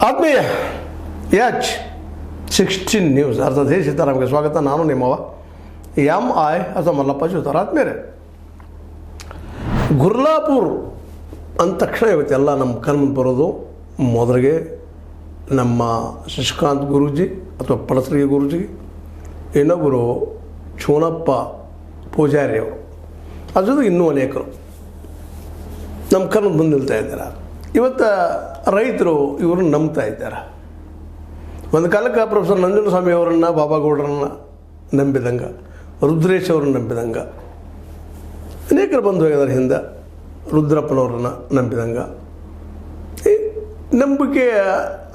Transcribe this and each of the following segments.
ಆತ್ಮೀಯ H16 news ಅರ್ಥ ದೇಶ ನಮಗೆ ಸ್ವಾಗತ. ನಾನು ನಿಮ್ಮವ MI ಅಥವಾ ಮಲ್ಲಪ್ಪ ಜೋತಾರ. ಆತ್ಮೀಯರೇ, ಗುರ್ಲಾಪುರ್ ಅಂದ ತಕ್ಷಣ ಇವತ್ತೆಲ್ಲ ನಮ್ಮ ಕಣ್ಮುಂದೆ ಬರೋದು ಮೊದಲಿಗೆ ನಮ್ಮ ಶಶಿಕಾಂತ್ ಗುರೂಜಿ ಅಥವಾ ಪಡಸಲಿಗೆ ಗುರೂಜಿ, ಇನ್ನೊಬ್ಬರು ಚೋನಪ್ಪ ಪೂಜಾರಿ ಅವರು, ಅದ್ರ ಜೊತೆಗೆ ಇನ್ನೂ ಅನೇಕರು ನಮ್ಮ ಕಣ್ಮುಂದೆ ಬಂದು ನಿಲ್ತಾ ಇದ್ದಾರೆ. ಇವತ್ತು ರೈತರು ಇವ್ರನ್ನ ನಂಬ್ತಾ ಇದ್ದಾರೆ. ಒಂದು ಕಾಲಕ್ಕೆ ಪ್ರೊಫೆಸರ್ ನಂಜನಸ್ವಾಮಿ ಅವರನ್ನು, ಬಾಬಾಗೌಡರನ್ನು ನಂಬಿದಂಗೆ, ರುದ್ರೇಶ್ ಅವ್ರನ್ನ ನಂಬಿದಂಗೆ, ಅನೇಕರು ಬಂದು ಹೋಗಿದ್ದಾರೆ. ಹಿಂದೆ ರುದ್ರಪ್ಪನವ್ರನ್ನ ನಂಬಿದಂಗೆ. ಈ ನಂಬಿಕೆ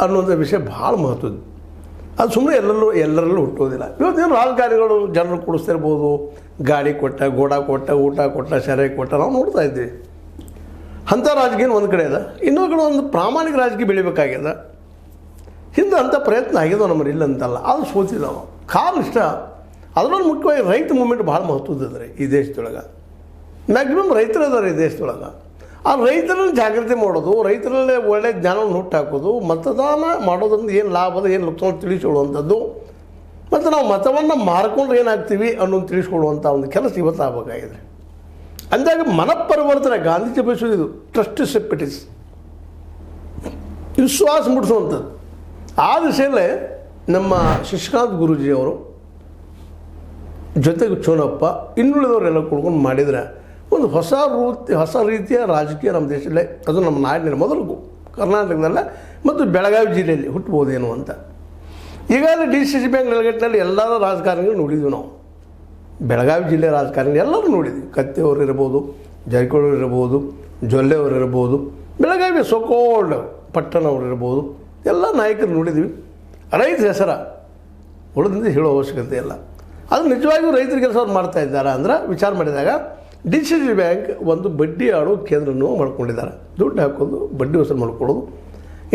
ಅನ್ನುವಂಥ ವಿಷಯ ಭಾಳ ಮಹತ್ವದ್ದು. ಅದು ಸುಮ್ಮನೆ ಎಲ್ಲರಲ್ಲೂ ಹುಟ್ಟೋದಿಲ್ಲ. ಇವತ್ತೇನು ರಾಜಕಾರಣಿಗಳು ಜನರು ಕೊಡಿಸ್ತಿರ್ಬೋದು, ಗಾಡಿ ಕೊಟ್ಟ, ಗೋಡ ಕೊಟ್ಟ, ಊಟ ಕೊಟ್ಟ, ಸೆರೆ ಕೊಟ್ಟ, ನಾವು ನೋಡ್ತಾ ಇದ್ದೀವಿ. ಅಂಥ ರಾಜಕೀಯ ಒಂದು ಕಡೆ ಅದ, ಇನ್ನೊಂದು ಕಡೆ ಒಂದು ಪ್ರಾಮಾಣಿಕ ರಾಜಕೀಯ ಬೆಳಿಬೇಕಾಗ್ಯದ. ಹಿಂದೆ ಅಂಥ ಪ್ರಯತ್ನ ಆಗಿದಾವೆ ನಮ್ಮಲ್ಲಿ, ಇಲ್ಲ ಅಂತಲ್ಲ, ಅದು ಸೋತಿದ್ದಾವೆ. ಕಾರಣ ಇಷ್ಟ. ಅದರಲ್ಲೂ ಮುಖ್ಯವಾಗಿ ರೈತ ಮೂಮೆಂಟ್ ಭಾಳ ಮಹತ್ವದ್ದರೆ ಈ ದೇಶದೊಳಗೆ. ಮ್ಯಾಕ್ಸಿಮಮ್ ರೈತರು ಅದಾರೆ ಈ ದೇಶದೊಳಗೆ. ಆ ರೈತರನ್ನು ಜಾಗೃತಿ ಮಾಡೋದು, ರೈತರಲ್ಲೇ ಒಳ್ಳೆಯ ಜ್ಞಾನವನ್ನು ಹುಟ್ಟಾಕೋದು, ಮತದಾನ ಮಾಡೋದ್ರಿಂದ ಏನು ಲಾಭ ಅದ, ಏನು ಲಕ್ಷಣ ತಿಳಿಸ್ಕೊಳ್ಳುವಂಥದ್ದು, ಮತ್ತು ನಾವು ಮತವನ್ನು ಮಾರ್ಕೊಂಡ್ರೆ ಏನಾಗ್ತೀವಿ ಅನ್ನೋದು ತಿಳಿಸ್ಕೊಳ್ಳುವಂಥ ಒಂದು ಕೆಲಸ ಇವತ್ತು ಆಗಬೇಕಾಗಿದೆ. ಅಂದಾಗ ಮನಪರಿವರ್ತನೆ ಗಾಂಧೀಜಿ ಬಯಸೋದು ಟ್ರಸ್ಟಿಶಿಪ್ ಇಟ್ ಇಸ್, ವಿಶ್ವಾಸ ಮೂಡಿಸುವಂಥದ್ದು. ಆ ದಿಶೆಯಲ್ಲೇ ನಮ್ಮ ಶಶಿಕಾಂತ್ ಗುರೂಜಿಯವರು ಜೊತೆಗೆ ಚೋನಪ್ಪ ಇನ್ನುಳಿದವರೆಲ್ಲ ಕುಡ್ಕೊಂಡು ಮಾಡಿದರೆ ಒಂದು ಹೊಸ ರೀತಿಯ ರಾಜಕೀಯ ನಮ್ಮ ದೇಶದಲ್ಲೇ, ಅದು ನಮ್ಮ ನಾಡಿನ ಮೊದಲು ಕರ್ನಾಟಕದಲ್ಲೇ ಮತ್ತು ಬೆಳಗಾವಿ ಜಿಲ್ಲೆಯಲ್ಲಿ ಹುಟ್ಟಬಹುದೇನು ಅಂತ. ಈಗಾಗಲೇ DCC ಬ್ಯಾಂಕ್ ನೆಲಗಟ್ಟಿನಲ್ಲಿ ಎಲ್ಲರ ರಾಜಕಾರಣಿಗಳು ನೋಡಿದ್ವಿ ನಾವು. ಬೆಳಗಾವಿ ಜಿಲ್ಲೆ ರಾಜಕಾರಣಿ ಎಲ್ಲರೂ ನೋಡಿದ್ವಿ. ಕತ್ತಿಯವರು ಇರ್ಬೋದು, ಜಾರಕಿಹೊಳಿ ಇರ್ಬೋದು, ಜೊಲ್ಲೆಯವರು ಇರ್ಬೋದು, ಬೆಳಗಾವಿ ಸೊಕೋಲ್ಡ್ ಪಟ್ಟಣವ್ರು ಇರ್ಬೋದು, ಎಲ್ಲ ನಾಯಕರು ನೋಡಿದ್ವಿ. ರೈತರ ಹೆಸರ ಉಳಿದಿಂದ ಹೇಳೋ ಅವಶ್ಯಕತೆ ಇಲ್ಲ. ಅದು ನಿಜವಾಗಿಯೂ ರೈತರ ಕೆಲಸವನ್ನು ಮಾಡ್ತಾ ಇದ್ದಾರೆ ಅಂದ್ರೆ ವಿಚಾರ ಮಾಡಿದಾಗ DCC ಬ್ಯಾಂಕ್ ಒಂದು ಬಡ್ಡಿ ಆಡೋ ಕೇಂದ್ರನೂ ಮಾಡ್ಕೊಂಡಿದ್ದಾರೆ. ದುಡ್ಡು ಹಾಕೋದು, ಬಡ್ಡಿ ವಸೂಲು ಮಾಡ್ಕೊಳ್ಳೋದು,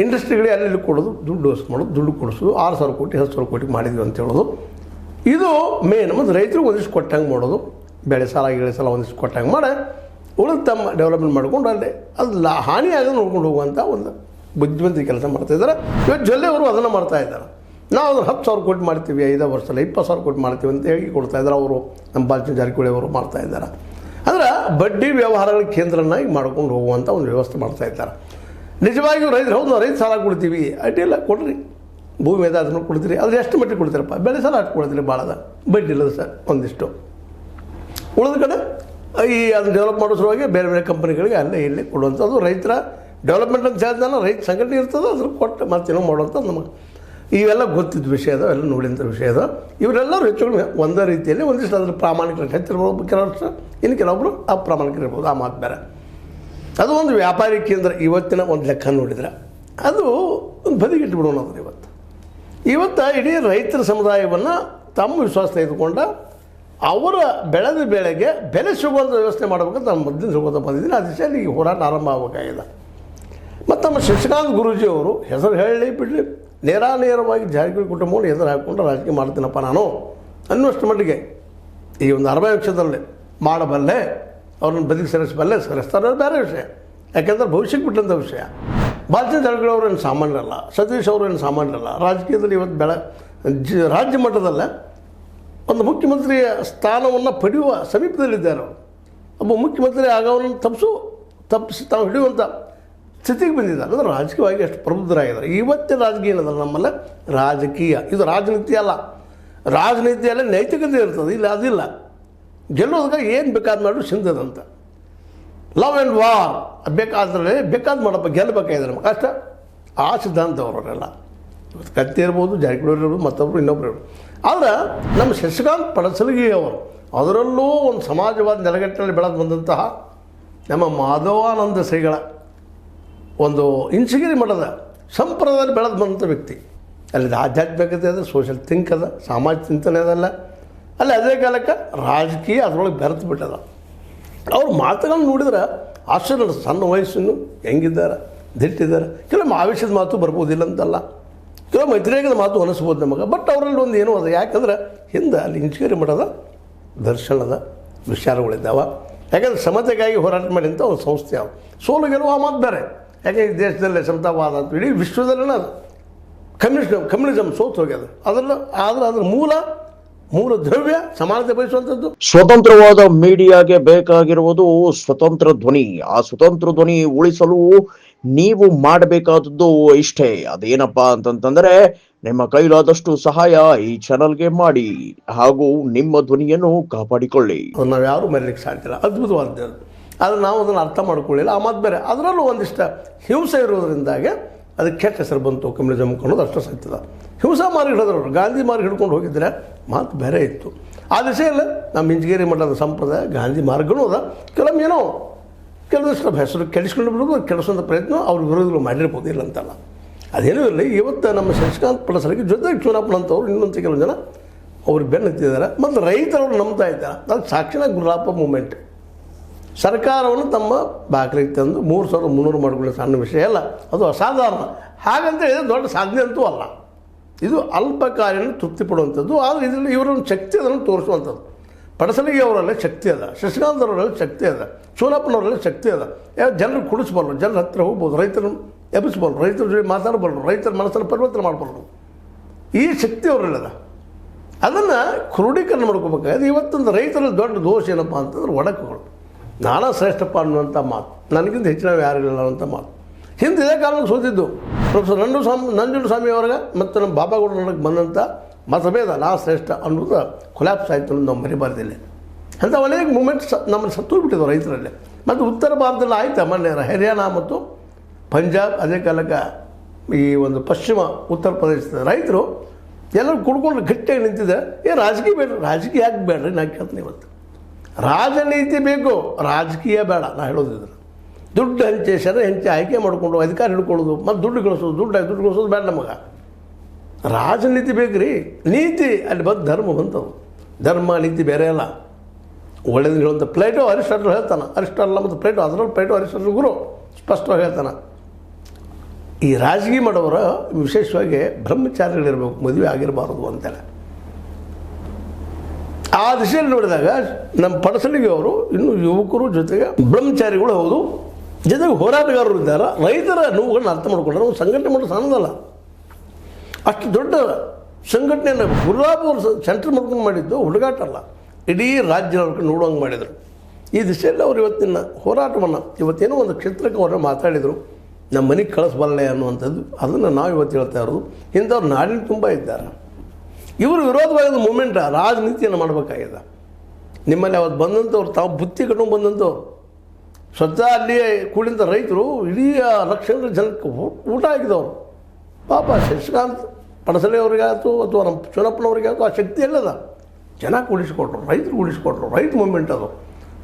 ಇಂಡಸ್ಟ್ರಿಗಳಿಗೆ ಅಲ್ಲಿ ಕೊಡೋದು, ದುಡ್ಡು ವಸೂಲು ಮಾಡೋದು, ದುಡ್ಡು ಕೊಡಿಸೋದು, 6,000 ಕೋಟಿ 10,000 ಕೋಟಿ ಮಾಡಿದ್ವಿ ಅಂತ ಹೇಳೋದು. ಇದು ಮೇನ್. ಮತ್ತು ರೈತರು ಒಂದಿಷ್ಟು ಕೊಟ್ಟಂಗೆ ಮಾಡೋದು, ಬೆಳೆ ಸಾಲ ಒಂದಿಷ್ಟು ಕೊಟ್ಟಂಗೆ ಮಾಡಿ ಉಳಿದು ತಮ್ಮ ಡೆವಲಪ್ಮೆಂಟ್ ಮಾಡ್ಕೊಂಡು ಅಲ್ಲೇ ಅದು ಹಾನಿ ಆಗೋದು ನೋಡ್ಕೊಂಡು ಹೋಗುವಂಥ ಒಂದು ಬುದ್ಧಿವಂತಿಕೆ ಕೆಲಸ ಮಾಡ್ತಾಯಿದ್ದಾರೆ. ಇವತ್ತು ಜೊಲ್ಲೆಯವರು ಅದನ್ನು ಮಾಡ್ತಾಯಿದ್ದಾರೆ. ನಾವು ಅದನ್ನು 10,000 ಕೋಟಿ ಮಾಡ್ತೀವಿ, 5 ವರ್ಷದಲ್ಲಿ 20,000 ಕೋಟಿ ಮಾಡ್ತೀವಿ ಅಂತ ಹೇಳಿ ಕೊಡ್ತಾಯಿದ್ದಾರೆ. ಅವರು ನಮ್ಮ ಬಾಲಚಂದ್ರ ಜಾರಕಿಹೊಳಿ ಅವರು ಮಾಡ್ತಾಯಿದ್ದಾರೆ. ಅಂದ್ರೆ ಬಡ್ಡಿ ವ್ಯವಹಾರಗಳ ಕೇಂದ್ರನಾಗಿ ಮಾಡ್ಕೊಂಡು ಹೋಗುವಂಥ ಒಂದು ವ್ಯವಸ್ಥೆ ಮಾಡ್ತಾಯಿದ್ದಾರೆ. ನಿಜವಾಗಿಯೂ ರೈತರು ಹೌದು, ನಾವು ರೈತ ಸಾಲ ಕೊಡ್ತೀವಿ, ಅಡ್ಡಿಲ್ಲ ಕೊಡ್ರಿ, ಭೂಮಿ ಇದೆ ಅದನ್ನು ಕೊಡ್ತೀರಿ, ಅದ್ರ ಎಷ್ಟು ಮಟ್ಟಿಗೆ ಕೊಡ್ತೀರಪ್ಪ, ಬೆಳೆ ಸಾಲ ಅಷ್ಟು ಕೊಡ್ತೀರಿ, ಭಾಳದ ಬಡ್ಡಿ ಇಲ್ಲದ ಸರ್ ಒಂದಿಷ್ಟು. ಉಳಿದ ಕಡೆ ಈ ಅದನ್ನು ಡೆವಲಪ್ ಮಾಡೋ ಸಲುವಾಗಿ ಬೇರೆ ಬೇರೆ ಕಂಪನಿಗಳಿಗೆ ಅಲ್ಲೇ ಇಲ್ಲೇ ಕೊಡುವಂಥದ್ದು. ರೈತರ ಡೆವಲಪ್ಮೆಂಟ್ ಅಂತ ಹೇಳಿದ್ನಲ್ಲ, ರೈತ ಸಂಘಟನೆ ಇರ್ತದೆ, ಅದ್ರ ಕೊಟ್ಟು ಮತ್ತೇನೋ ಮಾಡುವಂಥದ್ದು ನಮಗೆ ಇವೆಲ್ಲ ಗೊತ್ತಿದ್ದ ವಿಷಯ ಅದ, ಎಲ್ಲ ನೋಡಿದಂಥ ವಿಷಯ ಅದ. ಇವರೆಲ್ಲರೂ ಹೆಚ್ಚು ಒಂದೇ ರೀತಿಯಲ್ಲಿ ಒಂದಿಷ್ಟು ಅದ್ರ ಪ್ರಾಮಾಣಿಕರು ಹೆಚ್ಚಿರ್ಬೋದು, ಕೆಲವರು ಇನ್ನು ಕೆಲವೊಬ್ಬರು ಅಪ್ರಾಮಾಣಿಕರಿರ್ಬೋದು, ಆ ಮಾತು ಬೇರೆ. ಅದು ಒಂದು ವ್ಯಾಪಾರಿ ಕೇಂದ್ರ ಇವತ್ತಿನ ಒಂದು ಲೆಕ್ಕ ನೋಡಿದರೆ ಅದು ಒಂದು ಬದಿಗಿಟ್ಟುಬಿಡೋಣ. ಅದನ್ನು ಇವತ್ತು ಇಡೀ ರೈತರ ಸಮುದಾಯವನ್ನು ತಮ್ಮ ವಿಶ್ವಾಸ ತೆಗೆದುಕೊಂಡ ಅವರ ಬೆಳೆದ ಬೆಳೆಗೆ ಬೆಲೆ ಸಿಗುವಂಥ ವ್ಯವಸ್ಥೆ ಮಾಡಬೇಕಂತ ನಮ್ಮ ಮೊದಲಿನ ಸಿಗೋದು ಬಂದಿದ್ದೀನಿ. ಆ ದಿಶೆಯಲ್ಲಿ ಈ ಹೋರಾಟ ಆರಂಭ ಆಗಬೇಕಾಗಿದೆ. ಮತ್ತು ನಮ್ಮ ಶಶಿಕಾಂತ್ ಗುರೂಜಿಯವರು ಹೆಸರು ಹೇಳಿ ಬಿಡಲಿ, ನೇರವಾಗಿ ಜಾರಕಿಹೊಳಿ ಕುಟುಂಬವನ್ನು ಹೆಸರು ಹಾಕ್ಕೊಂಡು ರಾಜಕೀಯ ಮಾಡ್ತೀನಪ್ಪ ನಾನು ಅನ್ನುವಷ್ಟು ಮಟ್ಟಿಗೆ ಈ ಒಂದು 40 ವರ್ಷದಲ್ಲಿ ಮಾಡಬಲ್ಲೆ, ಅವ್ರನ್ನ ಬದಿಗೆ ಸರಿಸಬಲ್ಲೆ, ಸರಿಸ್ತಾರೆ ಬೇರೆ ವಿಷಯ. ಯಾಕೆಂದ್ರೆ ಭವಿಷ್ಯಕ್ಕೆ ಬಿಟ್ಟಂಥ ವಿಷಯ. ಬಾಲಚಂದ್ರ ಜಾರಕಿಹೊಳಿ ಅವರು ಏನು ಸಾಮಾನ್ಯರಲ್ಲ, ಸತೀಶ್ ಅವರು ಏನು ಸಾಮಾನ್ಯರಲ್ಲ. ರಾಜಕೀಯದಲ್ಲಿ ಇವತ್ತು ರಾಜ್ಯ ಮಟ್ಟದಲ್ಲೇ ಒಂದು ಮುಖ್ಯಮಂತ್ರಿಯ ಸ್ಥಾನವನ್ನು ಪಡೆಯುವ ಸಮೀಪದಲ್ಲಿದ್ದಾರೆ ಅವರು. ಒಬ್ಬ ಮುಖ್ಯಮಂತ್ರಿ ಆಗೋವನ್ನು ತಪ್ಪಿಸಿ ತಾವು ಹಿಡಿಯುವಂಥ ಸ್ಥಿತಿಗೆ ಬಂದಿದ್ದಾರೆ. ಅಂದರೆ ರಾಜಕೀಯವಾಗಿ ಅಷ್ಟು ಪ್ರಬುದ್ಧರಾಗಿದ್ದಾರೆ. ಇವತ್ತಿನ ರಾಜಕೀಯ ಏನದಲ್ಲ ನಮ್ಮಲ್ಲ, ರಾಜಕೀಯ ಇದು ರಾಜನೀತಿ ಅಲ್ಲ. ರಾಜನೀತಿಯಲ್ಲೇ ನೈತಿಕತೆ ಇರ್ತದೆ, ಇಲ್ಲ ಅದಿಲ್ಲ. ಗೆಲ್ಲೋದಕ್ಕೆ ಏನು ಬೇಕಾದ ಮಾಡಿ ಸಿಂಧದಂತ ಲವ್ ಆ್ಯಂಡ್ ವಾರ್ ಬೇಕಾದ ಮಾಡಪ್ಪ, ಗೆಲ್ಲಬೇಕಾಗಿದ್ದಾರೆ ನಮಗೆ ಅಷ್ಟ. ಆ ಸಿದ್ಧಾಂತ ಅವರೆಲ್ಲ ಇವತ್ತು ಕತ್ತಿ ಇರ್ಬೋದು, ಜಾರಕಿಹೊಳಿ ಇರ್ಬೋದು, ಮತ್ತೊಬ್ಬರು ಇನ್ನೊಬ್ರು ಇರ್ಬೋದು. ಆದರೆ ನಮ್ಮ ಶಶಿಕಾಂತ್ ಪಡಸಲಗಿ ಅವರು ಅದರಲ್ಲೂ ಒಂದು ಸಮಾಜವಾದ ನೆಲಗಟ್ಟಿನಲ್ಲಿ ಬೆಳೆದು ಬಂದಂತಹ ನಮ್ಮ ಮಾಧವಾನಂದ ಶ್ರೀಗಳ ಒಂದು ಇಂಚಗಿರಿ ಮಠದ ಸಂಪ್ರದಾಯದಲ್ಲಿ ಬೆಳೆದು ಬಂದಂಥ ವ್ಯಕ್ತಿ. ಅಲ್ಲಿ ಆಧ್ಯಾತ್ಮಿಕತೆ ಅದ, ಸೋಷಲ್ ಥಿಂಕ್ ಅದ, ಸಾಮಾಜಿಕ ಚಿಂತನೆ ಅದಲ್ಲ, ಅಲ್ಲಿ ಅದೇ ಕಾಲಕ್ಕೆ ರಾಜಕೀಯ ಅದರೊಳಗೆ ಬೆರೆತು ಬಿಟ್ಟದ. ಅವ್ರ ಮಾತುಗಳನ್ನು ನೋಡಿದ್ರೆ ಆಶ್ಚರ್ಯ. ಸಣ್ಣ ವಯಸ್ಸನ್ನು ಹೆಂಗಿದ್ದಾರೆ, ದಿಟ್ಟಿದ್ದಾರೆ. ಕೆಲವೊಮ್ಮೆ ಆವೇಶದ ಮಾತು ಬರ್ಬೋದಿಲ್ಲ ಅಂತಲ್ಲ, ಕೆಲವೊಮ್ಮೆ ವ್ಯತಿರೇಕದ ಮಾತು ಅನಿಸ್ಬೋದು ನಮಗೆ. ಬಟ್ ಅವರಲ್ಲಿ ಒಂದು ಏನೂ ಅದ. ಯಾಕಂದ್ರೆ ಹಿಂದೆ ಅಲ್ಲಿ ಇಂಚಗಿರಿ ಮಠದ ದರ್ಶನದ ವಿಚಾರಗಳಿದ್ದಾವೆ. ಯಾಕಂದರೆ ಸಮತೆಗಾಗಿ ಹೋರಾಟ ಮಾಡಿದಂಥ ಒಂದು ಸಂಸ್ಥೆ ಅವು. ಸೋಲು ಗೆಲುವು ಆ ಮಾತು ಬೇರೆ. ಯಾಕೆ ಈ ದೇಶದಲ್ಲೇ ಸಮತಾವಾದ ಅಂತ ಇಡೀ ವಿಶ್ವದಲ್ಲೇ ಅದು ಕಮ್ಯುನಿಸಮ್ ಸೋತು ಹೋಗ್ಯದ. ಅದರ ಮೂಲ ದ್ರವ್ಯ ಸಮಾನತೆ ಬಯಸುವಂಥದ್ದು. ಸ್ವತಂತ್ರವಾದ ಮೀಡಿಯಾಗೆ ಬೇಕಾಗಿರುವುದು ಸ್ವತಂತ್ರ ಧ್ವನಿ. ಆ ಸ್ವತಂತ್ರ ಧ್ವನಿ ಉಳಿಸಲು ನೀವು ಮಾಡಬೇಕಾದದ್ದು ಇಷ್ಟೇ. ಅದೇನಪ್ಪಾ ಅಂತಂತಂದ್ರೆ ನಿಮ್ಮ ಕೈಲಾದಷ್ಟು ಸಹಾಯ ಈ ಚಾನಲ್ಗೆ ಮಾಡಿ ಹಾಗೂ ನಿಮ್ಮ ಧ್ವನಿಯನ್ನು ಕಾಪಾಡಿಕೊಳ್ಳಿ. ನಾವು ಯಾರು ಮರೀಲಿಕ್ಕೆ ಸಾಧ್ಯ, ಅದ್ಭುತವಾದ ಆದರೆ ನಾವು ಅದನ್ನು ಅರ್ಥ ಮಾಡ್ಕೊಳ್ಳಿಲ್ಲ. ಆ ಮಾತು ಬೇರೆ. ಅದರಲ್ಲೂ ಒಂದಿಷ್ಟು ಹಿಂಸೆ ಇರೋದ್ರಿಂದಾಗೆ ಅದಕ್ಕೆ ಕೆಟ್ಟ ಹೆಸರು ಬಂತು ಕಮ್ಯುನಿಸಮ್ ಅನ್ನೋದು ಅಷ್ಟು ಸತ್ಯದ. ಹಿಂಸಾ ಮಾರ್ಗ ಹಿಡಿದ್ರು, ಗಾಂಧಿ ಮಾರ್ಗ ಹಿಡ್ಕೊಂಡು ಹೋಗಿದ್ರೆ ಮಾತು ಬೇರೆ ಇತ್ತು. ಆ ದಿಸೆಯಲ್ಲಿ ನಮ್ಮ ಇಂಜಿಗೇರಿ ಮಠದ ಸಂಪ್ರದಾಯ ಗಾಂಧಿ ಮಾರ್ಗನೂ ಅದ. ಕೆಲವಷ್ಟು ಹೆಸರು ಕೆಡಿಸ್ಕೊಂಡು ಬಿಡೋದು, ಕೆಡಿಸೋಂಥ ಪ್ರಯತ್ನ ಅವ್ರ ವಿರೋಧಿಗಳು ಮಾಡಿರ್ಬೋದು, ಇಲ್ಲ ಅಂತಲ್ಲ. ಅದೇನೂ ಇರಲಿ. ಇವತ್ತು ನಮ್ಮ ಶಶಿಕಾಂತ್ ಪಡಸಲಿಗೆ ಜೊತೆಗೆ ಚುನಾಪನಂತವ್ರು ಇನ್ನೊಂದು ಕೆಲವು ಜನ ಅವ್ರಿಗೆ ಬೆನ್ನು ಹತ್ತಿದ್ದಾರೆ. ಮತ್ತು ರೈತರವರು ನಂಬ್ತಾ ಇದ್ದಾರೆ. ಅದಕ್ಕೆ ಸಾಕ್ಷಿನ ಗುರುರಾಪ ಮೂಮೆಂಟ್ ಸರ್ಕಾರವನ್ನು ತಮ್ಮ ಬಾಗಿಲಿಗೆ ತಂದು 3,300 ಮಾಡಿಕೊಳ್ಳೋ ಸಣ್ಣ ವಿಷಯ ಅಲ್ಲ, ಅದು ಅಸಾಧಾರಣ. ಹಾಗಂತ ಹೇಳಿದ್ರೆ ದೊಡ್ಡ ಸಾಧನೆ ಅಂತೂ ಅಲ್ಲ. ಇದು ಅಲ್ಪಕಾಲಿನ ತೃಪ್ತಿ ಪಡುವಂಥದ್ದು. ಆದರೆ ಇದರಲ್ಲಿ ಇವರೊಂದು ಶಕ್ತಿ ಅದನ್ನು ತೋರಿಸುವಂಥದ್ದು. ಪಡಸಲಿಗೆ ಅವರಲ್ಲಿ ಶಕ್ತಿ ಅದ, ಶಶಿಕಾಂತ್ ಅವರಲ್ಲಿ ಶಕ್ತಿ ಅದ, ಚೋನಪ್ಪನವರಲ್ಲಿ ಶಕ್ತಿ ಅದ. ಜನರು ಕುಡಿಸ್ಬಲ್ರು, ಜನರ ಹತ್ತಿರ ಹೋಗ್ಬೋದು, ರೈತರನ್ನು ಎಬ್ಬಿಸ್ಬಲ್ರು, ರೈತರ ಜೊತೆ ಮಾತಾಡಬಲ್ರು, ರೈತರ ಮನಸ್ಸನ್ನು ಪರಿವರ್ತನೆ ಮಾಡಬಲ್ರು. ಈ ಶಕ್ತಿ ಅವರಲ್ಲದ. ಅದನ್ನು ಕ್ರೋಢೀಕರಣ ಮಾಡ್ಕೋಬೇಕಾದ್ರೆ ಇವತ್ತೊಂದು ರೈತರಲ್ಲಿ ದೊಡ್ಡ ದೋಷ ಏನಪ್ಪ ಅಂತಂದ್ರೆ ಒಡಕುಗಳು. ನಾನಾ ಶ್ರೇಷ್ಠಪ್ಪ ಅನ್ನುವಂಥ ಮಾತು, ನನಗಿಂತ ಹೆಚ್ಚಿನ ಯಾರಿಲ್ಲ ಅನ್ನುವಂಥ ಮಾತು. ಹಿಂದೆ ಇದೇ ಕಾಲಕ್ಕೆ ಸೋತಿದ್ದು ಪ್ರೊಫೆಸರ್ ನಂಜುಂಡಸ್ವಾಮಿ ಅವರಿಗೆ ಮತ್ತು ನಮ್ಮ ಬಾಬಾಗೌಡ ನನಗೆ ಬಂದಂಥ ಮತಭೇದ, ನಾ ಶ್ರೇಷ್ಠ ಅನ್ನೋದು ಕೊಲ್ಯಾಪ್ಸ್ ಆಯಿತು ಅನ್ನೋದು ನಾವು ಮರಿಬಾರ್ದಿಲ್ಲ. ಅಂಥ ಅನೇಕ ಮೂಮೆಂಟ್ಸ್ ನಮ್ಮನ್ನು ಸತ್ತೋಗ್ಬಿಟ್ಟಿದ್ವು ರೈತರಲ್ಲಿ. ಮತ್ತು ಉತ್ತರ ಭಾರತದಲ್ಲಿ ಆಯ್ತು ಮೊನ್ನೆ ಹರಿಯಾಣ ಮತ್ತು ಪಂಜಾಬ್, ಅದೇ ಕಾಲಕ್ಕೆ ಈ ಒಂದು ಪಶ್ಚಿಮ ಉತ್ತರ ಪ್ರದೇಶದ ರೈತರು ಎಲ್ಲರೂ ಕುಡ್ಕೊಂಡು ಗಟ್ಟಿಯಾಗಿ ನಿಂತಿದೆ. ರಾಜಕೀಯ ಬೇಡ, ರಾಜಕೀಯ ಯಾಕೆ ಬೇಡ್ರಿ ನಾ ಕೇಳ್ತೀನಿ. ಇವತ್ತು ರಾಜನೀತಿ ಬೇಕು, ರಾಜಕೀಯ ಬೇಡ. ನಾ ಹೇಳೋದಿದ್ರೆ ದುಡ್ಡು ಹಂಚಿ ಆಯ್ಕೆ ಮಾಡಿಕೊಂಡು ಅಧಿಕಾರ ಹಿಡ್ಕೊಳ್ಳೋದು ಮತ್ತು ದುಡ್ಡು ಗಳಿಸೋದು ಬೇಡ ನಮಗೆ. ರಾಜನೀತಿ ಬೇಕು ರೀ. ನೀತಿ ಅಲ್ಲಿ ಬಂದು ಧರ್ಮ ಬಂತವು. ಧರ್ಮ ನೀತಿ ಬೇರೆ ಅಲ್ಲ. ಒಳ್ಳೇದು ಹೇಳುವಂಥ ಪ್ಲೇಟೋ ಅರಿಸ್ಟಾಟಲ್ ಹೇಳ್ತಾನೆ. ಅರಿಸ್ಟಾಟಲ್ ಮತ್ತು ಪ್ಲೇಟೋ, ಅದರಲ್ಲಿ ಪ್ಲೇಟೋ ಅರಿಸ್ಟಾಟಲ್ ಗುರು ಸ್ಪಷ್ಟವಾಗಿ ಹೇಳ್ತಾನೆ. ಈ ರಾಜಕೀಯ ಮಾಡೋರ ವಿಶೇಷವಾಗಿ ಬ್ರಹ್ಮಚಾರಿಗಳಿರಬೇಕು, ಮದುವೆ ಆಗಿರಬಾರದು ಅಂತೇಳಿ. ಆ ದಿಶೆಯಲ್ಲಿ ನೋಡಿದಾಗ ನಮ್ಮ ಪಡಸಲಿಗೆ ಅವರು ಇನ್ನೂ ಯುವಕರು ಜೊತೆಗೆ ಬ್ರಹ್ಮಚಾರಿಗಳು ಹೌದು, ಜೊತೆಗೆ ಹೋರಾಟಗಾರರು ಇದ್ದಾರೆ. ರೈತರ ನೋವುಗಳನ್ನ ಅರ್ಥ ಮಾಡ್ಕೊಂಡ್ರೆ ನಾವು ಸಂಘಟನೆ ಮಾಡೋದು ಸಣ್ಣದಲ್ಲ. ಅಷ್ಟು ದೊಡ್ಡ ಸಂಘಟನೆಯನ್ನು ಗುರುರಾಪುರ ಸೆಂಟ್ರ್ ಮಾಡ್ಕೊಂಡು ಮಾಡಿದ್ದು ಹುಡುಗಾಟ ಅಲ್ಲ, ಇಡೀ ರಾಜ್ಯದವ್ರಿಗೆ ನೋಡುವಂಗೆ ಮಾಡಿದರು. ಈ ದಿಶೆಯಲ್ಲಿ ಅವರು ಇವತ್ತಿನ ಹೋರಾಟವನ್ನು ಇವತ್ತೇನೋ ಒಂದು ಕ್ಷೇತ್ರಕ್ಕೆ ಅವ್ರನ್ನ ಮಾತಾಡಿದರು, ನಮ್ಮ ಮನೆಗೆ ಕಳಿಸ್ಬಲ್ಲೆ ಅನ್ನುವಂಥದ್ದು. ಅದನ್ನು ನಾವು ಇವತ್ತು ಹೇಳ್ತಾ ಇರೋದು. ಇಂಥವ್ರು ನಾಡಿನ ತುಂಬ ಇದ್ದಾರೆ. ಇವರು ವಿರೋಧವಾದ ಮೂಮೆಂಟ್ ರಾಜನೀತಿಯನ್ನು ಮಾಡಬೇಕಾಗಿದೆ. ನಿಮ್ಮಲ್ಲಿ ಅವತ್ತು ಬಂದಂಥವ್ರು ತಾವು ಬುತ್ತಿ ಕಟ್ಕೊಂಡು ಬಂದಂಥವ್ರು ಸ್ವತಃ ಅಲ್ಲಿಯೇ ಕೂಡಿದಂಥ ರೈತರು ಇಡೀ ಲಕ್ಷಾಂತರ ಜನಕ್ಕೆ ಊಟ ಹಾಕಿದವರು. ಪಾಪ ಶಶಿಕಾಂತ್ ಪಡಸಲೆಯವರಿಗಾಯ್ತು ಅಥವಾ ನಮ್ಮ ಚುನಪ್ಪನವ್ರಿಗಾಯ್ತು ಆ ಶಕ್ತಿ ಎಲ್ಲದ. ಜನ ಕೂಡಿಸ್ಕೊಟ್ರು, ರೈತರು ಕೂಡಿಸ್ಕೊಟ್ರು. ರೈತ ಮೂಮೆಂಟ್ ಅದು,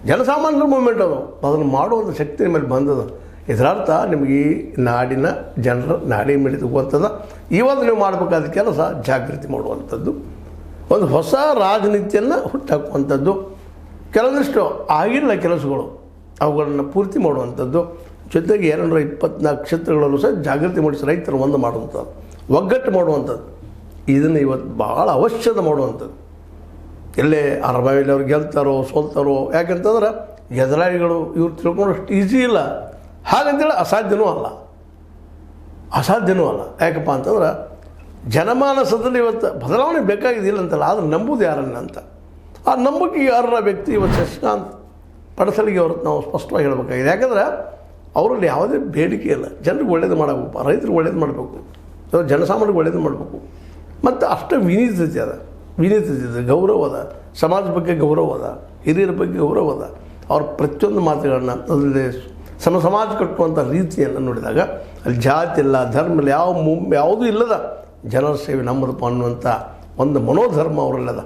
ಜನಸಾಮಾನ್ಯರ ಮೂಮೆಂಟ್ ಅದು. ಅದನ್ನು ಮಾಡುವಂಥ ಶಕ್ತಿ ನಿಮ್ಮಲ್ಲಿ ಬಂದದ. ಇದರರ್ಥ ನಿಮಗೆ ಈ ನಾಡಿನ ಜನರ ನಾಡಿ ಮಿಡಿದು ಗೊತ್ತದ. ಇವತ್ತು ನೀವು ಮಾಡಬೇಕಾದ ಕೆಲಸ ಜಾಗೃತಿ ಮಾಡುವಂಥದ್ದು, ಒಂದು ಹೊಸ ರಾಜನೀತಿಯನ್ನು ಹುಟ್ಟಾಕುವಂಥದ್ದು. ಕೆಲವೊಂದಿಷ್ಟು ಆಗಿಲ್ಲ ಕೆಲಸಗಳು, ಅವುಗಳನ್ನು ಪೂರ್ತಿ ಮಾಡುವಂಥದ್ದು. ಜೊತೆಗೆ 224 ಕ್ಷೇತ್ರಗಳಲ್ಲೂ ಸಹ ಜಾಗೃತಿ ಮೂಡಿಸಿ ರೈತರು ಒಂದು ಮಾಡುವಂಥದ್ದು, ಒಗ್ಗಟ್ಟು ಮಾಡುವಂಥದ್ದು. ಇದನ್ನು ಇವತ್ತು ಭಾಳ ಅವಶ್ಯದ ಮಾಡುವಂಥದ್ದು. ಎಲ್ಲೇ ಅರಬಾವಿಲಿ ಅವ್ರು ಗೆಲ್ತಾರೋ ಸೋಲ್ತಾರೋ, ಯಾಕೆಂತಂದ್ರೆ ಎದುರಾಳಿಗಳು ಇವ್ರು ತಿಳ್ಕೊಂಡಷ್ಟು ಈಸಿ ಇಲ್ಲ. ಹಾಗಂತೇಳಿ ಅಸಾಧ್ಯವೂ ಅಲ್ಲ. ಯಾಕಪ್ಪ ಅಂತಂದ್ರೆ ಜನಮಾನಸದಲ್ಲಿ ಇವತ್ತು ಬದಲಾವಣೆ ಬೇಕಾಗಿದ್ದಿಲ್ಲ ಅಂತಲ್ಲ, ಆದರೆ ನಂಬುದು ಯಾರನ್ನ ಅಂತ. ಆ ನಂಬಿಕೆಗೆ ಯಾರ ವ್ಯಕ್ತಿ ಇವತ್ತು ಶಶಿಕಾಂತ್ ಪಡಸಲಿಗೆ ಅವ್ರದ್ದು ನಾವು ಸ್ಪಷ್ಟವಾಗಿ ಹೇಳಬೇಕಾಗಿದೆ. ಯಾಕಂದ್ರೆ ಅವರಲ್ಲಿ ಯಾವುದೇ ಬೇಡಿಕೆ ಇಲ್ಲ. ಜನರಿಗೆ ಒಳ್ಳೇದು ಮಾಡಬೇಕು, ರೈತರಿಗೆ ಒಳ್ಳೇದು ಮಾಡಬೇಕು, ಜನಸಾಮಾನ್ಯರಿಗೆ ಒಳ್ಳೇದು ಮಾಡಬೇಕು. ಮತ್ತು ಅಷ್ಟು ವಿನೀತತೆ ಅದ, ಗೌರವ ಅದ, ಸಮಾಜ ಬಗ್ಗೆ ಗೌರವ ಅದ, ಹಿರಿಯರ ಬಗ್ಗೆ ಗೌರವ ಅದ. ಅವ್ರ ಪ್ರತಿಯೊಂದು ಮಾತುಗಳನ್ನ ಅದರಲ್ಲಿ ಸಮಾಜ ಕಟ್ಟುವಂಥ ರೀತಿಯನ್ನು ನೋಡಿದಾಗ ಅಲ್ಲಿ ಜಾತಿ ಇಲ್ಲ, ಧರ್ಮ ಇಲ್ಲ, ಯಾವುದೂ ಇಲ್ಲದ ಜನರ ಸೇವೆ ನಮ್ಮದಪ್ಪ ಅನ್ನುವಂಥ ಒಂದು ಮನೋಧರ್ಮ ಅವರಲ್ಲದ.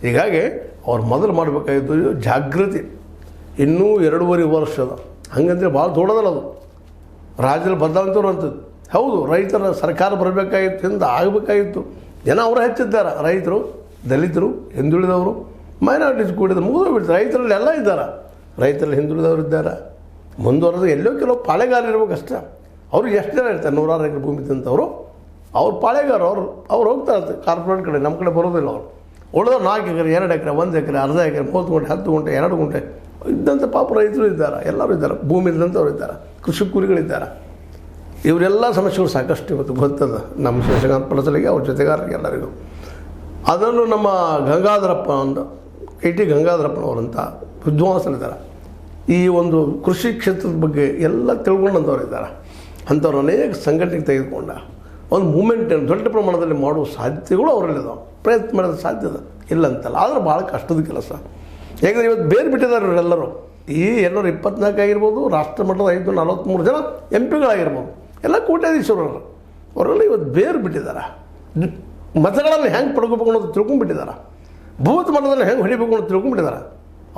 ಹೀಗಾಗಿ ಅವ್ರು ಮೊದಲು ಮಾಡಬೇಕಾಗಿದ್ದು ಜಾಗೃತಿ. ಇನ್ನೂ 2.5 ವರ್ಷದ ಹಂಗಂದರೆ ಭಾಳ ದೊಡ್ಡದಲ್ಲ ಅದು. ರಾಜ್ಯದಲ್ಲಿ ಬದಲಾವಂಥವ್ರು ಅಂಥದ್ದು ಹೌದು. ರೈತರ ಸರ್ಕಾರ ಬರಬೇಕಾಗಿತ್ತು, ಹಿಂದೆ ಆಗಬೇಕಾಗಿತ್ತು. ಜನ ಅವರ ಹೆಚ್ಚಿದ್ದಾರೆ. ರೈತರು, ದಲಿತರು, ಹಿಂದುಳಿದವರು, ಮೈನಾರಿಟೀಸ್ ಕೂಡಿದ ಮುಗಿದೋಗ್ಬಿಡ್ತಾರೆ. ರೈತರಲ್ಲಿ ಎಲ್ಲ ಇದ್ದಾರೆ. ರೈತರಲ್ಲಿ ಹಿಂದುಳಿದವರು ಇದ್ದಾರೆ, ಮುಂದುವರೆದು ಎಲ್ಲೋ ಕೆಲವು ಪಾಳೆಗಾರ ಇರ್ಬೇಕಷ್ಟೇ. ಅವ್ರಿಗೆ ಎಷ್ಟು ಜನ ಇರ್ತಾರೆ, 100 ಎಕರೆ ಭೂಮಿ ತಿಂತವರು, ಅವ್ರು ಪಾಳೆಗಾರ. ಅವ್ರು ಹೋಗ್ತಾ ಇರ್ತಾರೆ ಕಾರ್ಪೊರೇಟ್ ಕಡೆ, ನಮ್ಮ ಕಡೆ ಬರೋದಿಲ್ಲ. ಅವರು ಉಳಿದವ್ರು 4 ಎಕರೆ, 2 ಎಕರೆ, 1 ಎಕರೆ, ಅರ್ಧ ಎಕರೆ, 30 ಗುಂಟೆ, 10 ಗುಂಟೆ, 2 ಗುಂಟೆ ಇದ್ದಂಥ ಪಾಪ ರೈತರು ಇದ್ದಾರೆ. ಎಲ್ಲರೂ ಇದ್ದಾರೆ. ಭೂಮಿ ಇದ್ದಂಥವ್ರು ಇದ್ದಾರೆ, ಕೃಷಿ ಕೂಲಿಗಳಿದ್ದಾರೆ. ಇವರೆಲ್ಲ ಸಮಸ್ಯೆಗಳು ಸಾಕಷ್ಟು ಇವತ್ತು ಗೊತ್ತದ ನಮ್ಮ ಶಶಿಕಾಂತ್ ಪಡಸಲಿಗೆ ಅವ್ರ ಜೊತೆಗಾರರಿಗೆ ಎಲ್ಲರಿಗೂ. ಅದರಲ್ಲೂ ನಮ್ಮ ಗಂಗಾಧರಪ್ಪ ಒಂದು KT ಗಂಗಾಧರಪ್ಪನವರಂಥ ವಿದ್ವಾಂಸರಿದ್ದಾರೆ. ಈ ಒಂದು ಕೃಷಿ ಕ್ಷೇತ್ರದ ಬಗ್ಗೆ ಎಲ್ಲ ತಿಳ್ಕೊಂಡಂಥವ್ರು ಇದ್ದಾರೆ. ಅಂಥವ್ರು ಅನೇಕ ಸಂಘಟನೆಗೆ ತೆಗೆದುಕೊಂಡ ಒಂದು ಮೂಮೆಂಟನ್ನು ದೊಡ್ಡ ಪ್ರಮಾಣದಲ್ಲಿ ಮಾಡುವ ಸಾಧ್ಯತೆಗಳು ಅವರಲ್ಲಿದ್ದಾವೆ. ಪ್ರಯತ್ನ ಮಾಡೋದು ಸಾಧ್ಯದ ಇಲ್ಲ ಅಂತಲ್ಲ, ಆದರೆ ಭಾಳ ಕಷ್ಟದ ಕೆಲಸ. ಯಾಕಂದರೆ ಇವತ್ತು ಬೇರೆ ಬಿಟ್ಟಿದ್ದಾರೆ ಇವರೆಲ್ಲರೂ. ಈ 224 ಆಗಿರ್ಬೋದು, ರಾಷ್ಟ್ರ ಮಟ್ಟದ 543 ಜನ MP ಗಳಾಗಿರ್ಬೋದು, ಎಲ್ಲ ಕೋಟ್ಯಾಧೀಶ್ವರರು. ಅವರೆಲ್ಲ ಇವತ್ತು ಬೇರೆ ಬಿಟ್ಟಿದ್ದಾರೆ. ಮತಗಳನ್ನು ಹೆಂಗೆ ಪಡ್ಕೋಬೇಕು ಅನ್ನೋದು ತಿಳ್ಕೊಂಡ್ಬಿಟ್ಟಿದ್ದಾರೆ. ಭೂತ ಮಟ್ಟದಲ್ಲಿ ಹೆಂಗೆ ಹೊಡಿಬೇಕು ಅನ್ನೋದು ತಿಳ್ಕೊಂಡ್ಬಿಟ್ಟಿದ್ದಾರೆ.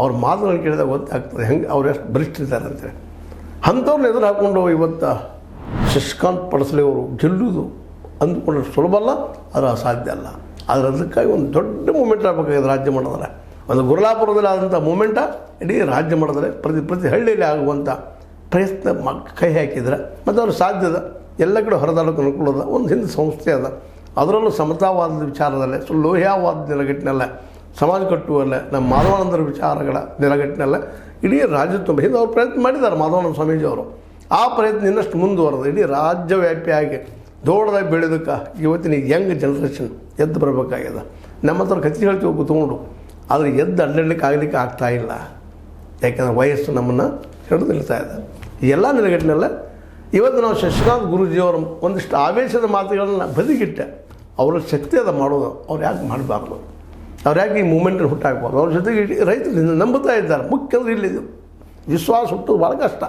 ಅವ್ರ ಮಾತುಗಳನ್ನು ಕೇಳಿದಾಗ ಗೊತ್ತಾಗ್ತದೆ ಹೆಂಗೆ ಅವ್ರು ಎಷ್ಟು ಬಲಿಷ್ಠರಿದ್ದಾರೆ ಅಂತೇಳಿ. ಅಂಥವ್ರನ್ನ ಎದುರು ಹಾಕ್ಕೊಂಡು ಇವತ್ತು ಶಶಿಕಾಂತ್ ಪಡಸಲಿ ಅವರು ಗೆಲ್ಲುವುದು ಅಂದ್ಕೊಂಡ್ರೆ ಸುಲಭ ಅಲ್ಲ, ಅದು ಅಸಾಧ್ಯ ಅಲ್ಲ. ಆದರೆ ಅದಕ್ಕಾಗಿ ಒಂದು ದೊಡ್ಡ ಮೂಮೆಂಟ್ ಆಗಬೇಕಾಗಿದೆ ರಾಜ್ಯ ಮಟ್ಟದಲ್ಲಿ. ಒಂದು ಗುರುಲಾಪುರದಲ್ಲಿ ಆದಂಥ ಮೂಮೆಂಟ ಇಡೀ ರಾಜ್ಯ ಮಟ್ಟದಲ್ಲಿ ಪ್ರತಿ ಹಳ್ಳಿಯಲ್ಲಿ ಆಗುವಂಥ ಪ್ರಯತ್ನ ಕೈ ಹಾಕಿದರೆ ಮತ್ತು ಅವ್ರು ಸಾಧ್ಯದ ಎಲ್ಲ ಕಡೆ ಹೊರದಾಡೋಕೆ ಅನುಕೂಲದ ಒಂದು ಹಿಂದೆ ಸಂಸ್ಥೆ ಅದ. ಅದರಲ್ಲೂ ಸಮತಾವಾದದ ವಿಚಾರದಲ್ಲೇ ಲೋಹ್ಯಾವಾದ ನೆಲಗಟ್ಟಿನಲ್ಲ, ಸಮಾಜ ಕಟ್ಟುವಲ್ಲ, ನಮ್ಮ ಮಾಧವಾನಂದರ ವಿಚಾರಗಳ ನೆಲಗಟ್ಟಿನಲ್ಲ ಇಡೀ ರಾಜ್ಯ ತುಂಬ ಹಿಂದೆ ಅವ್ರು ಪ್ರಯತ್ನ ಮಾಡಿದ್ದಾರೆ. ಮಾಧವಾನಂದ ಸ್ವಾಮೀಜಿಯವರು ಆ ಪ್ರಯತ್ನ ಇನ್ನಷ್ಟು ಮುಂದುವರೆದು ಇಡೀ ರಾಜ್ಯವ್ಯಾಪಿಯಾಗಿ ದೊಡ್ಡದಾಗಿ ಬೆಳೆದಕ್ಕೆ ಇವತ್ತಿನ ಯಂಗ್ ಜನ್ರೇಷನ್ ಎದ್ದು ಬರಬೇಕಾಗಿದೆ. ನಮ್ಮ ಹತ್ರ ಕತ್ತಿ ಹೇಳ್ತೀವಿ ಕೂತ್ಕೊಂಡು, ಆದರೆ ಎದ್ದು ಅಡ್ಡಾಡ್ಲಿಕ್ಕೆ ಆಗಲಿಕ್ಕೆ ಆಗ್ತಾಯಿಲ್ಲ. ಯಾಕೆಂದರೆ ವಯಸ್ಸು ನಮ್ಮನ್ನು ಹಿಡಿದು ನಿಲ್ತಾ ಇದೆ. ಈ ಎಲ್ಲ ನೆಲೆಗಟ್ಟಿನೆಲ್ಲ ಇವತ್ತು ನಾವು ಶಶಿಕಾಂತ್ ಗುರೂಜಿಯವರ ಒಂದಿಷ್ಟು ಆವೇಶದ ಮಾತುಗಳನ್ನ ಬದಿಗಿಟ್ಟೆ ಅವರ ಶಕ್ತಿ ಅದ ಮಾಡೋದು. ಅವ್ರು ಯಾಕೆ ಮಾಡಬಾರ್ದು, ಅವ್ರು ಯಾಕೆ ಈ ಮೂಮೆಂಟನ್ನು ಹುಟ್ಟಾಕ್ಬಾರ್ದು? ಅವ್ರ ಜೊತೆಗೆ ರೈತರು ನಂಬುತ್ತಾ ಇದ್ದಾರೆ. ಮುಖ್ಯಂದ್ರೆ ಇಲ್ಲಿ ವಿಶ್ವಾಸ ಹುಟ್ಟೋದು ಭಾಳ ಕಷ್ಟ.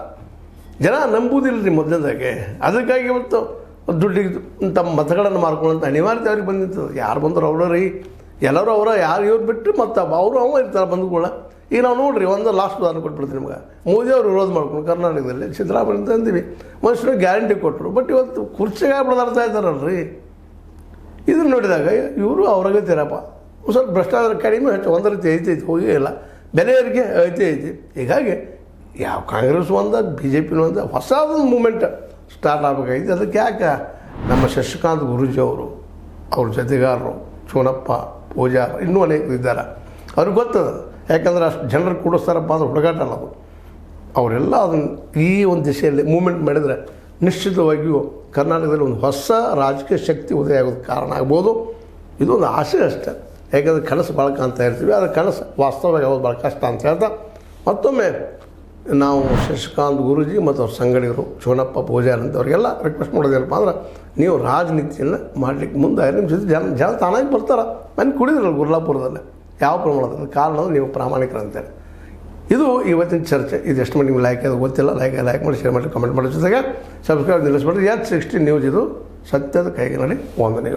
ಜನ ನಂಬುವುದಿಲ್ಲ ರೀ ಮೊದಲನೇದಾಗೆ. ಅದಕ್ಕಾಗಿ ಇವತ್ತು ದುಡ್ಡಿಗೆ ತಮ್ಮ ಮತಗಳನ್ನು ಮಾರ್ಕೊಳ್ಳೋಂಥ ಅನಿವಾರ್ಯತೆ ಅವ್ರಿಗೆ ಬಂದಿರ್ತದೆ. ಯಾರು ಬಂದರು ಅವರ ರೀ, ಎಲ್ಲರೂ ಅವರ ಯಾರು ಇವ್ರು ಬಿಟ್ಟು ಮತ್ತು ಅವರು ಇರ್ತಾರೆ ಬಂದುಗಳ. ಈಗ ನಾವು ನೋಡಿರಿ ಒಂದು ಲಾಸ್ಟ್ ಉದಾಹರಣೆ ಕೊಟ್ಬಿಡ್ತೀವಿ ನಿಮ್ಗೆ. ಮೋದಿ ಅವರು ವಿರೋಧ ಮಾಡ್ಕೊಂಡು ಕರ್ನಾಟಕದಲ್ಲಿ ಸಿದ್ದರಾಮಯ್ಯ ಅಂತ ಅಂತೀವಿ, ಮನುಷ್ಯರು ಗ್ಯಾರಂಟಿ ಕೊಟ್ಟರು. ಬಟ್ ಇವತ್ತು ಕುರ್ಚಿಗೆ ಬಡದಾಡ್ತಾ ಇದ್ದಾರಲ್ರಿ. ಇದನ್ನು ನೋಡಿದಾಗ ಇವರು ಅವ್ರಾಗತ್ತೀರಪ್ಪ ಸ್ವಲ್ಪ ಭ್ರಷ್ಟಾಚಾರ ಕಡಿಮೆ ಹೆಚ್ಚು ಒಂದು ರೀತಿ ಐತಿ ಹೋಗೇ ಇಲ್ಲ, ಬೆಲೆ ಏರಿಕೆ ಐತಿ. ಹೀಗಾಗಿ ಯಾವ ಕಾಂಗ್ರೆಸ್ ಒಂದು BJP ಒಂದು ಹೊಸದೊಂದು ಮೂಮೆಂಟ್ ಸ್ಟಾರ್ಟ್ ಆಗಬೇಕಾಗಿದೆ. ಅದಕ್ಕೆ ಯಾಕೆ ನಮ್ಮ ಶಶಿಕಾಂತ್ ಗುರೂಜಿಯವರು, ಅವ್ರ ಜೊತೆಗಾರರು ಚೋನಪ್ಪ ಪೂಜಾರ್ ಇನ್ನೂ ಅನೇಕರು ಇದ್ದಾರೆ. ಅವ್ರಿಗೆ ಗೊತ್ತದ. ಯಾಕಂದ್ರೆ ಅಷ್ಟು ಜನರು ಕೂಡಿಸ್ತಾರಪ್ಪ ಅಂದ್ರೆ ಹುಡುಗಾಟ ಅನ್ನೋದು. ಅವರೆಲ್ಲ ಅದನ್ನು ಈ ಒಂದು ದಿಶೆಯಲ್ಲಿ ಮೂಮೆಂಟ್ ಮಾಡಿದರೆ ನಿಶ್ಚಿತವಾಗಿಯೂ ಕರ್ನಾಟಕದಲ್ಲಿ ಒಂದು ಹೊಸ ರಾಜಕೀಯ ಶಕ್ತಿ ಉದಯ ಆಗೋದಕ್ಕೆ ಕಾರಣ ಆಗ್ಬೋದು. ಇದೊಂದು ಆಸೆ ಅಷ್ಟೇ. ಯಾಕಂದರೆ ಕನಸು ಭಾಳ ಕಾಣ್ತಾ ಇರ್ತೀವಿ, ಆದರೆ ಕನಸು ವಾಸ್ತವ ಯಾವುದು ಭಾಳ ಕಷ್ಟ ಅಂತ ಹೇಳ್ತಾ ಮತ್ತೊಮ್ಮೆ ನಾವು ಶಶಿಕಾಂತ್ ಗುರೂಜಿ ಮತ್ತು ಅವ್ರ ಸಂಗಡಿಗರು ಚೋನಪ್ಪ ಪೂಜಾರಿ ಅಂತವ್ರಿಗೆಲ್ಲ ರಿಕ್ವೆಸ್ಟ್ ಮಾಡೋದೇನಪ್ಪ ಅಂದ್ರೆ ನೀವು ರಾಜನೀತಿಯನ್ನು ಮಾಡಲಿಕ್ಕೆ ಮುಂದೆ ನಿಮ್ಮ ಜೊತೆ ಜನ ತಾನಾಗಿ ಬರ್ತಾರೆ. ಮನೆ ಕುಡಿದ್ರಲ್ಲ ಗುರುಲಾಪುರದಲ್ಲಿ ಯಾವ ಪ್ರಮಾಣದಲ್ಲಿ ಕಾರಣ ನೀವು ಪ್ರಾಮಾಣಿಕರಂತೇಳಿ. ಇದು ಇವತ್ತಿನ ಚರ್ಚೆ. ಇದು ಎಷ್ಟು ಮಟ್ಟಿಗೆ ಲೈಕ್ ಅದು ಗೊತ್ತಿಲ್ಲ. ಲೈಕ್ ಮಾಡಿ, ಶೇರ್ ಮಾಡಿ, ಕಮೆಂಟ್ ಮಾಡೋ ಜೊತೆಗೆ ಸಬ್ಸ್ಕ್ರೈಬ್ ನಿಲ್ಲಿಸ್ಬಿಡ್ರಿ. H60 ನ್ಯೂಸ್ ಇದು ಸತ್ಯದ ಕೈಗಿನಲ್ಲಿ ವಂದನೆಗಳು.